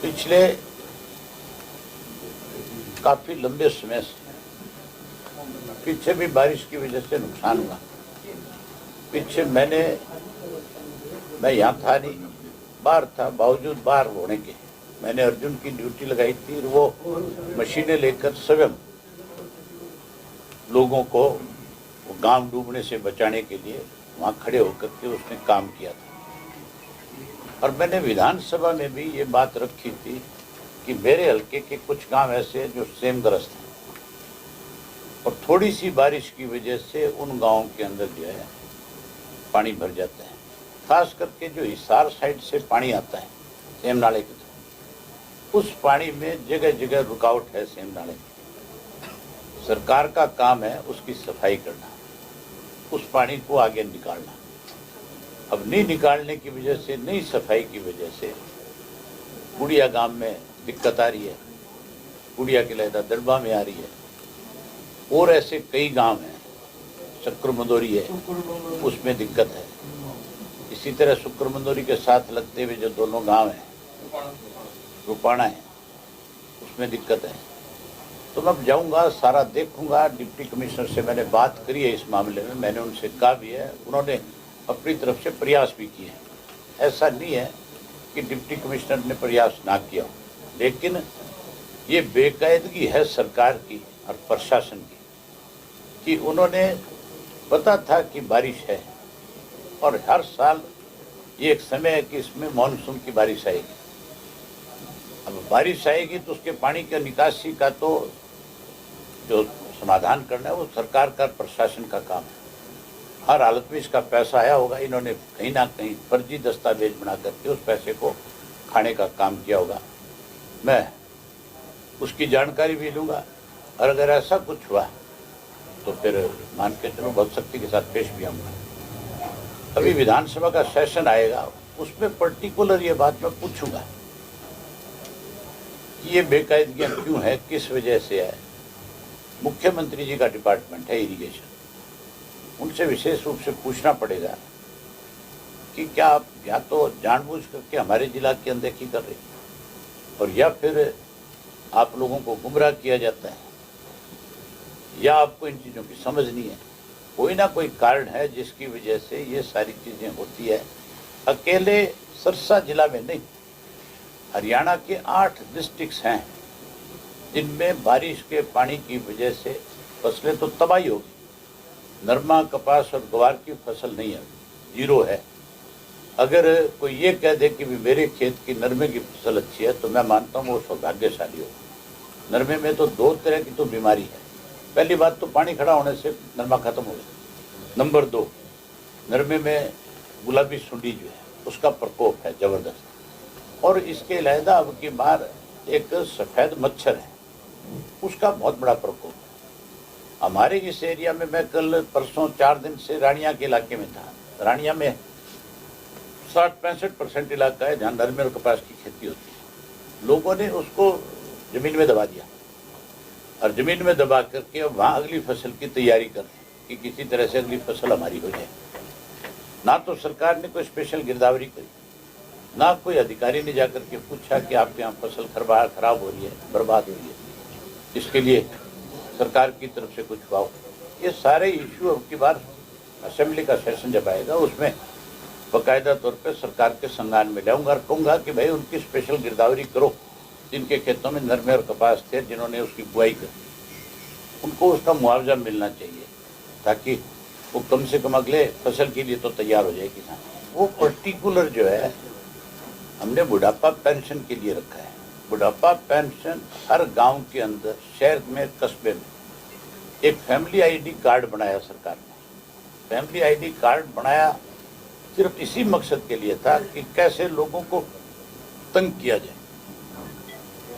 पिछले काफी लंबे समय से पीछे भी बारिश की वजह से नुकसान हुआ। पीछे मैं यहाँ था नहीं, बाहर था, बावजूद बाहर होने के मैंने अर्जुन की ड्यूटी लगाई थी और वो मशीनें लेकर स्वयं लोगों को गांव डूबने से बचाने के लिए वहां खड़े होकर के उसने काम किया था। और मैंने विधानसभा में भी ये बात रखी थी कि मेरे हल्के के कुछ गांव ऐसे हैं जो सेमग्रस्त हैं और थोड़ी सी बारिश की वजह से उन गांवों के अंदर जो है पानी भर जाता है। खास करके जो हिसार साइड से पानी आता है सेम नाले की तरफ, उस पानी में जगह जगह रुकावट है सेम नाले में। सरकार का काम है उसकी सफाई करना, उस पानी को आगे निकालना। अब नहीं निकालने की वजह से, नहीं सफाई की वजह से गुड़िया गांव में दिक्कत आ रही है, गुड़िया के लहदा दड़बा में आ रही है, और ऐसे कई गांव हैं, शक्कर-मंदोरी है उसमें दिक्कत है। इसी तरह शक्कर-मंदोरी के साथ लगते हुए जो दोनों गांव हैं, रुपाणा है, उसमें दिक्कत है। तो मैं जाऊंगा, सारा देखूंगा। डिप्टी कमिश्नर से मैंने बात करी है इस मामले में, मैंने उनसे कहा भी है, उन्होंने अपनी तरफ से प्रयास भी किए हैं। ऐसा नहीं है कि डिप्टी कमिश्नर ने प्रयास ना किया हो, लेकिन ये बेकायदगी है सरकार की और प्रशासन की कि उन्होंने पता था कि बारिश है और हर साल ये एक समय है कि इसमें मानसून की बारिश आएगी। अब बारिश आएगी तो उसके पानी का निकासी का तो जो समाधान करना है वो सरकार का, प्रशासन का काम है। हर हालत में इसका पैसा आया होगा, इन्होंने कहीं ना कहीं फर्जी दस्तावेज बना करके उस पैसे को खाने का काम किया होगा। मैं उसकी जानकारी भी लूँगा और अगर ऐसा कुछ हुआ तो फिर मान के चलो बहुत सख्ती के साथ पेश भी आऊँगा। अभी विधानसभा का सेशन आएगा, उसमें पर्टिकुलर ये बात मैं पूछूंगा कि ये बेकायदगियाँ क्यों है, किस वजह से है। मुख्यमंत्री जी का डिपार्टमेंट है इरिगेशन, उनसे विशेष रूप से पूछना पड़ेगा कि क्या आप या तो जानबूझ करके हमारे जिला की अनदेखी कर रहे हैं और या फिर आप लोगों को गुमराह किया जाता है या आपको इन चीज़ों की समझ नहीं है। कोई ना कोई कारण है जिसकी वजह से ये सारी चीज़ें होती है। अकेले सिरसा जिला में नहीं, हरियाणा के 8 डिस्ट्रिक्ट्स हैं जिनमें बारिश के पानी की वजह से फसलें तो तबाही होगी। नरमा, कपास और ग्वार की फसल नहीं है, जीरो है। अगर कोई ये कह दे कि भी मेरे खेत की नरमे की फसल अच्छी है तो मैं मानता हूँ वो सौभाग्यशाली होगा। नरमे में तो 2 तरह की तो बीमारी है। पहली बात तो पानी खड़ा होने से नरमा खत्म हो गया। नंबर 2, नरमे में गुलाबी सुंडी जो है उसका प्रकोप है ज़बरदस्त, और इसके अलहदा अब की बार एक सफ़ेद मच्छर है, उसका बहुत बड़ा प्रकोप है। हमारे इस एरिया में, मैं कल परसों 4 दिन से रानिया के इलाके में था। रानिया में 60-65% इलाका है जहाँ नरमे और कपास की खेती होती है। लोगों ने उसको ज़मीन में दबा दिया और ज़मीन में दबा करके अब वहाँ अगली फसल की तैयारी कर रहे हैं कि किसी तरह से अगली फसल हमारी हो जाए। ना तो सरकार ने कोई स्पेशल गिरदावरी करी, ना कोई अधिकारी ने जाकर के पूछा कि आपके यहाँ फसल खराब हो रही है, बर्बाद हो रही है, इसके लिए सरकार की तरफ से कुछ हुआ। ये सारे इशू अब की बार असेंबली का सेशन जब आएगा उसमें बाकायदा तौर पे सरकार के संज्ञान में लाऊंगा और कहूँगा कि भाई उनकी स्पेशल गिरदावरी करो जिनके खेतों में नरमे और कपास थे, जिन्होंने उसकी बुआई करी, उनको उसका मुआवजा मिलना चाहिए ताकि वो कम से कम अगले फसल के लिए तो तैयार हो जाए किसान। वो पर्टिकुलर जो है हमने बुढ़ापा पेंशन के लिए रखा है। बुढ़ापा पेंशन हर गांव के अंदर, शहर में, कस्बे में एक फैमिली आईडी कार्ड बनाया सरकार ने। फैमिली आईडी कार्ड बनाया सिर्फ इसी मकसद के लिए था कि कैसे लोगों को तंग किया जाए।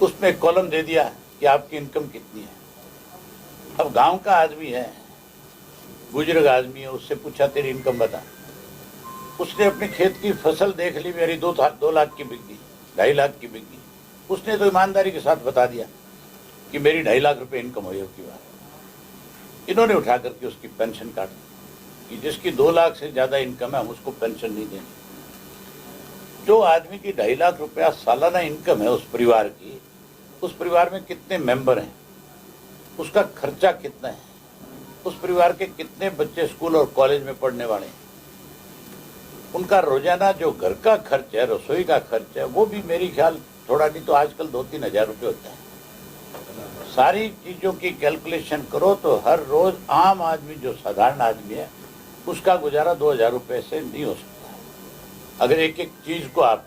उसमें कॉलम दे दिया कि आपकी इनकम कितनी है। अब गांव का आदमी है, बुजुर्ग आदमी है, उससे पूछा तेरी इनकम बता। उसने अपने खेत की फसल देख ली, मेरी 2 लाख की बिक गई, 2.5 लाख की बिक गई। उसने तो ईमानदारी के साथ बता दिया कि मेरी 2.5 लाख रुपए इनकम हुई की बात। इन्होंने उठा करके उसकी पेंशन काट दी कि जिसकी 2 लाख से ज़्यादा इनकम है हम उसको पेंशन नहीं देंगे। जो आदमी की 2.5 लाख रुपया सालाना इनकम है उस परिवार की, उस परिवार में कितने मेंबर हैं, उसका खर्चा कितना है, उस परिवार के कितने बच्चे स्कूल और कॉलेज में पढ़ने वाले हैं, उनका रोजाना जो घर का खर्च है, रसोई का खर्च है, वो भी मेरी ख्याल थोड़ा नहीं तो आजकल 2-3 हजार रुपये होता है। सारी चीजों की कैलकुलेशन करो तो हर रोज आम आदमी जो साधारण आदमी है उसका गुजारा 2,000 रुपये से नहीं हो सकता। अगर एक एक चीज को आप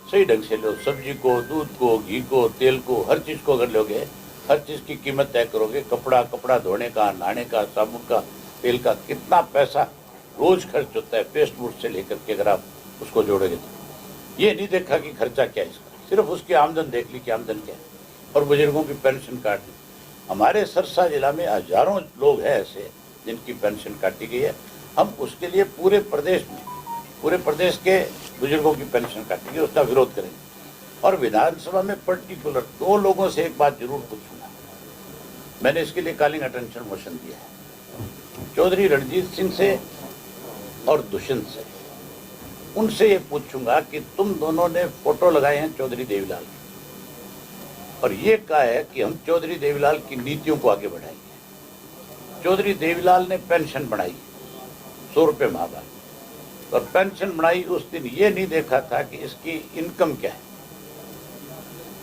सही ढंग से लो, सब्जी को, दूध को, घी को, तेल को, हर चीज को अगर लोगे, हर चीज की कीमत तय करोगे, कपड़ा धोने का, नहाने का, साबुन का, तेल का, कितना पैसा रोज खर्च होता है पेस्ट वूस्ट से लेकर के, अगर आप उसको जोड़ोगे तो ये नहीं देखा कि खर्चा क्या है इसका, सिर्फ उसकी आमदन देख ली कि आमदन क्या है। और बुजुर्गों की पेंशन काट ली। हमारे सरसा जिला में हजारों लोग हैं ऐसे जिनकी पेंशन काटी गई है। हम उसके लिए पूरे प्रदेश के बुजुर्गों की पेंशन काटी गई, उसका विरोध करेंगे। और विधानसभा में पर्टिकुलर 2 लोगों से एक बात जरूर पूछूंगा, मैंने इसके लिए कॉलिंग अटेंशन मोशन दिया है, चौधरी रणजीत सिंह से और दुष्यंत से। उनसे ये पूछूंगा कि तुम दोनों ने फोटो लगाए हैं चौधरी देवीलाल की और ये कहा है कि हम चौधरी देवीलाल की नीतियों को आगे बढ़ाएंगे। चौधरी देवीलाल ने पेंशन बढ़ाई 100 रुपये माह बाद, और पेंशन बढ़ाई उस दिन ये नहीं देखा था कि इसकी इनकम क्या है,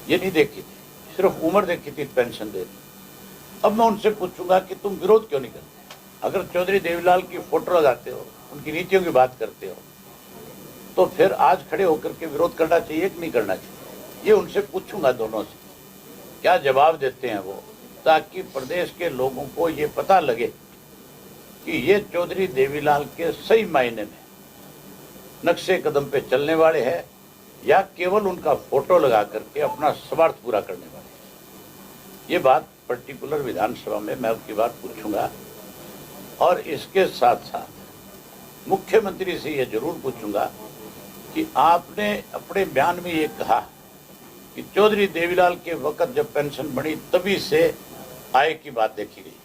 ये नहीं देखी थी, सिर्फ उम्र देखी थी पेंशन देने। अब मैं उनसे पूछूंगा कि तुम विरोध क्यों नहीं करते? अगर चौधरी देवीलाल की फोटो लगाते हो, उनकी नीतियों की बात करते हो, तो फिर आज खड़े होकर के विरोध करना चाहिए कि नहीं करना चाहिए? ये उनसे पूछूंगा दोनों से, क्या जवाब देते हैं वो, ताकि प्रदेश के लोगों को ये पता लगे कि ये चौधरी देवीलाल के सही मायने में नक्शे कदम पे चलने वाले हैं या केवल उनका फोटो लगा करके अपना स्वार्थ पूरा करने वाले हैं। ये बात पर्टिकुलर विधानसभा में मैं आपकी बात पूछूंगा। और इसके साथ साथ मुख्यमंत्री से ये जरूर पूछूंगा कि आपने अपने बयान में ये कहा कि चौधरी देवीलाल के वक्त जब पेंशन बढ़ी तभी से आय की बात देखी गई।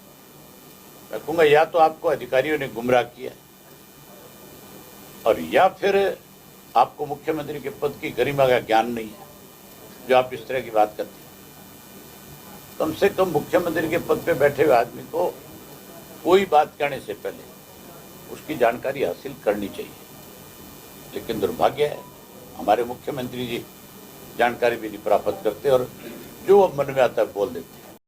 मैं कहूँगा या तो आपको अधिकारियों ने गुमराह किया और या फिर आपको मुख्यमंत्री के पद की गरिमा का ज्ञान नहीं है जो आप इस तरह की बात करते हैं। कम से कम मुख्यमंत्री के पद पे बैठे हुए आदमी को कोई बात कहने से पहले उसकी जानकारी हासिल करनी चाहिए। लेकिन दुर्भाग्य है हमारे मुख्यमंत्री जी जानकारी भी नहीं प्राप्त करते और जो अब मन में आता है बोल देते।